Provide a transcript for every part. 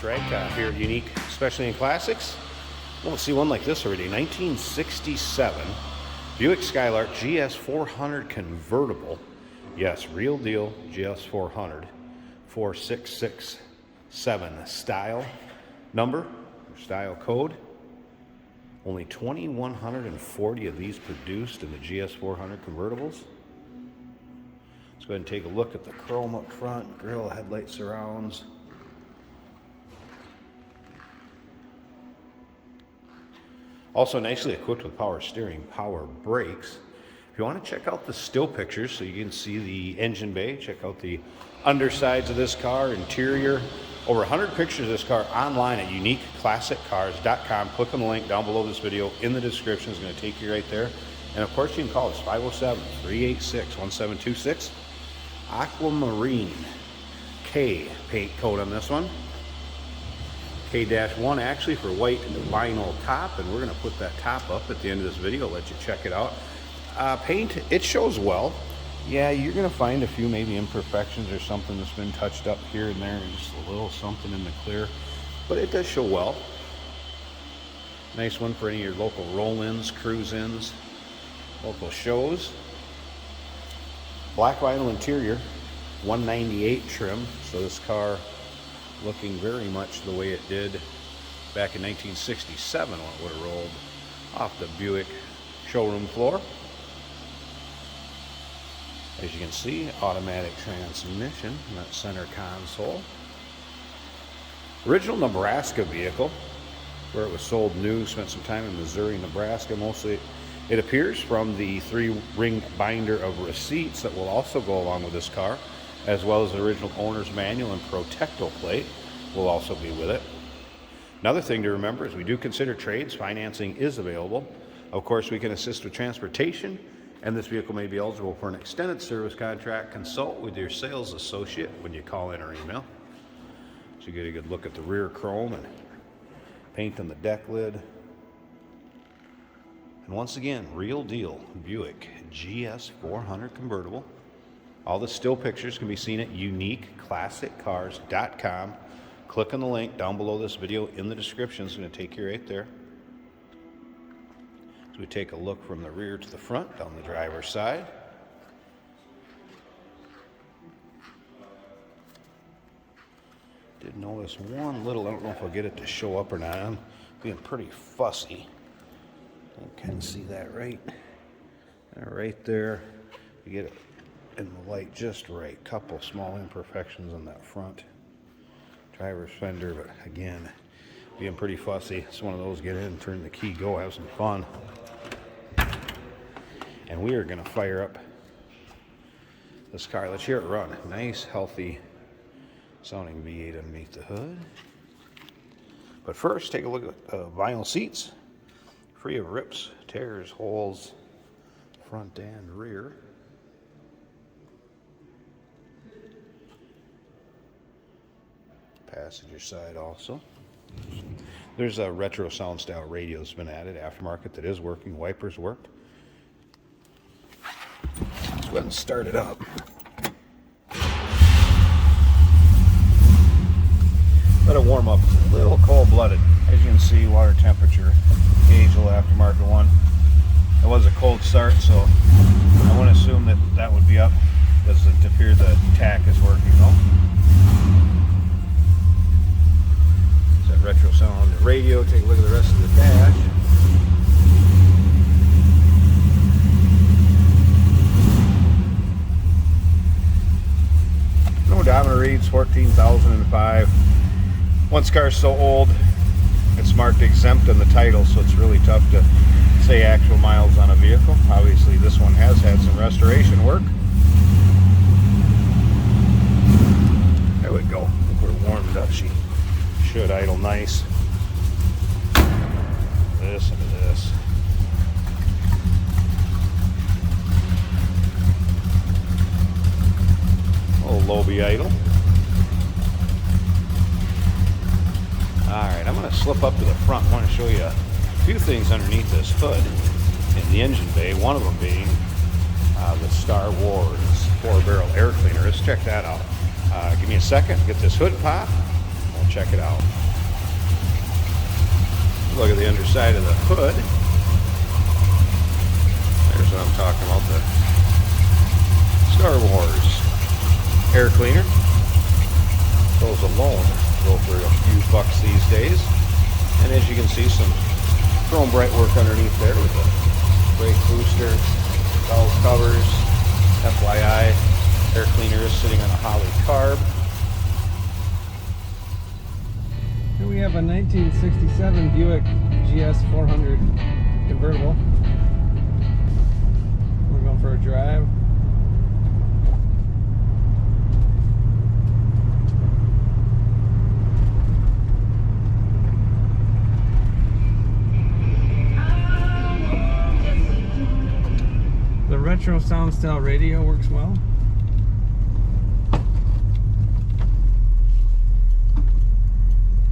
right? Here at Unique, especially in classics. We don't see one like this already. 1967 Buick Skylark GS 400 convertible. Yes, real deal GS 400. 4667 style number, style code. Only 2,140 of these produced in the GS 400 convertibles. Let's go ahead and take a look at the chrome up front, grille, headlight surrounds. Also nicely equipped with power steering, power brakes. If you want to check out the still pictures so you can see the engine bay, check out the undersides of this car, interior. Over 100 pictures of this car online at uniqueclassiccars.com. Click on the link down below this video in the description. It's going to take you right there. And of course, you can call us 507-386-1726. Aquamarine K paint coat on this one. K-1 actually for white vinyl top, and we're going to put that top up at the end of this video. Let you check it out. Paint, it shows well. Yeah, you're going to find a few maybe imperfections or something that's been touched up here and there, just a little something in the clear, but it does show well. Nice one for any of your local roll-ins, cruise-ins, local shows. Black vinyl interior, 198 trim, so this car looking very much the way it did back in 1967 when it would have rolled off the Buick showroom floor. As you can see, automatic transmission in that center console. Original Nebraska vehicle, where it was sold new, spent some time in Missouri, Nebraska mostly. It appears from the 3-ring binder of receipts that will also go along with this car, as well as the original owner's manual and protecto plate will also be with it. Another thing to remember is we do consider trades. Financing is available. Of course, we can assist with transportation, and this vehicle may be eligible for an extended service contract. Consult with your sales associate when you call in or email. So you get a good look at the rear chrome and paint on the deck lid. And once again, real deal Buick GS 400 convertible. All the still pictures can be seen at uniqueclassiccars.com. Click on the link down below this video in the description. It's going to take you right there. So we take a look from the rear to the front, down the driver's side. Did notice one little, I don't know if I'll get it to show up or not. I'm being pretty fussy. You can see that right there. You get it in the light just right. Couple small imperfections on that front driver's fender, but again, being pretty fussy. It's one of those, get in, turn the key, go, have some fun. And we are going to fire up this car. Let's hear it run. Nice, healthy sounding V8 underneath the hood. But first, take a look at vinyl seats. Free of rips, tears, holes, front and rear. Passenger side also. There's a retro sound style radio that's been added, aftermarket, that is working. Wipers work. Let's go ahead and start it up. Let it warm up. It's a little cold-blooded. As you can see, water temperature gauge, little aftermarket one. It was a cold start, so I wouldn't assume that that would be up. Doesn't appear the tack is working though. It's that retro sound radio. Take a look at the rest of the dash. Odometer reads 14,005. Once car's so old, it's marked exempt in the title, so it's really tough to say actual miles on a vehicle. Obviously, this one has had some restoration work. There we go. I think we're warmed up. She should idle nice. Listen to this. Low be idle. Alright, I'm going to slip up to the front. I want to show you a few things underneath this hood in the engine bay, one of them being the Star Wars 4-barrel air cleaner. Let's check that out. Give me a second, get this hood pop. We'll check it out. Look at the underside of the hood. There's what I'm talking about, the Star Wars air cleaner. Those alone go for a few bucks these days. And as you can see, some chrome bright work underneath there with a brake booster, valve covers. FYI, air cleaner is sitting on a Holly carb. Here we have a 1967 Buick GS 400 convertible. We're going for a drive. The retro sound style radio works well.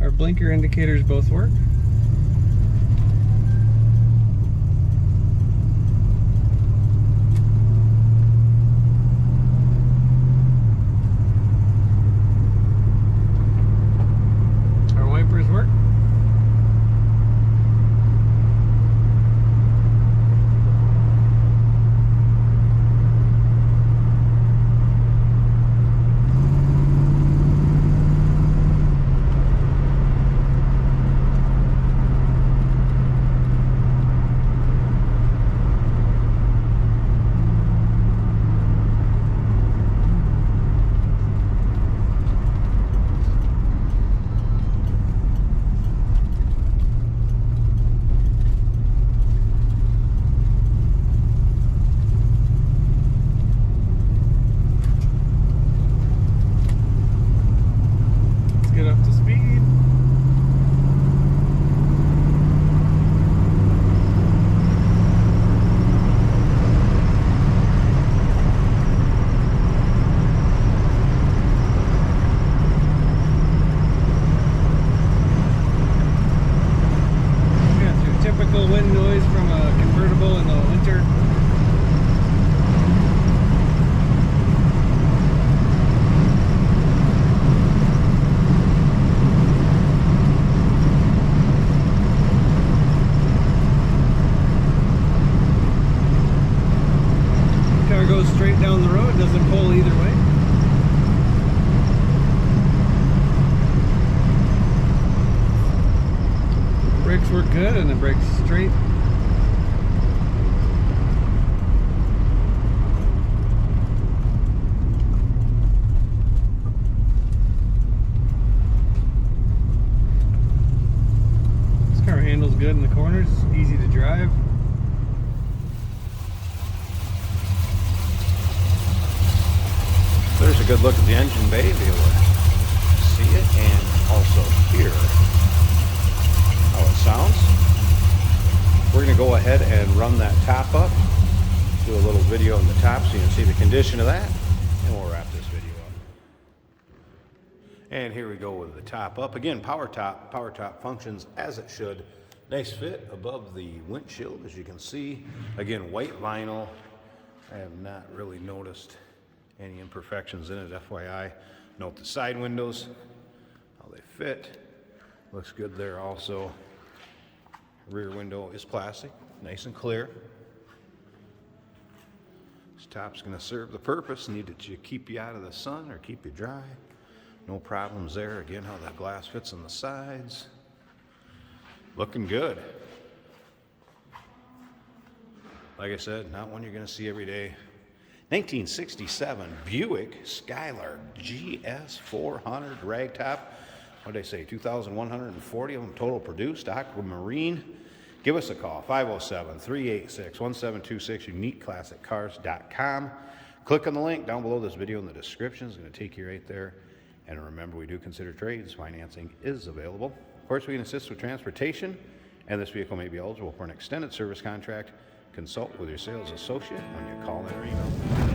Our blinker indicators both work. Our wipers work. Wind noise from a convertible in the winter. Car goes straight down the road, doesn't pull either way. Brakes work good and it brakes straight. This car handles good in the corners, easy to drive. There's a good look at the engine bay, be able to see it and also hear how it sounds. We're going to go ahead and run that top up, do a little video on the top so you can see the condition of that, and we'll wrap this video up. And here we go with the top up. Again, power top functions as it should. Nice fit above the windshield, as you can see. Again, white vinyl. I have not really noticed any imperfections in it, FYI. Note the side windows, how they fit. Looks good there also. Rear window is plastic, nice and clear. This top's going to serve the purpose, need to keep you out of the sun or keep you dry. No problems there. Again, how that glass fits on the sides. Looking good. Like I said, not one you're going to see every day. 1967 Buick Skylark GS 400 ragtop. What did I say? 2,140 of them total produced. Aquamarine. Give us a call. 507-386-1726. UniqueClassicCars.com. Click on the link down below this video in the description. It's going to take you right there. And remember, we do consider trades. Financing is available. Of course, we can assist with transportation, and this vehicle may be eligible for an extended service contract. Consult with your sales associate when you call in or email.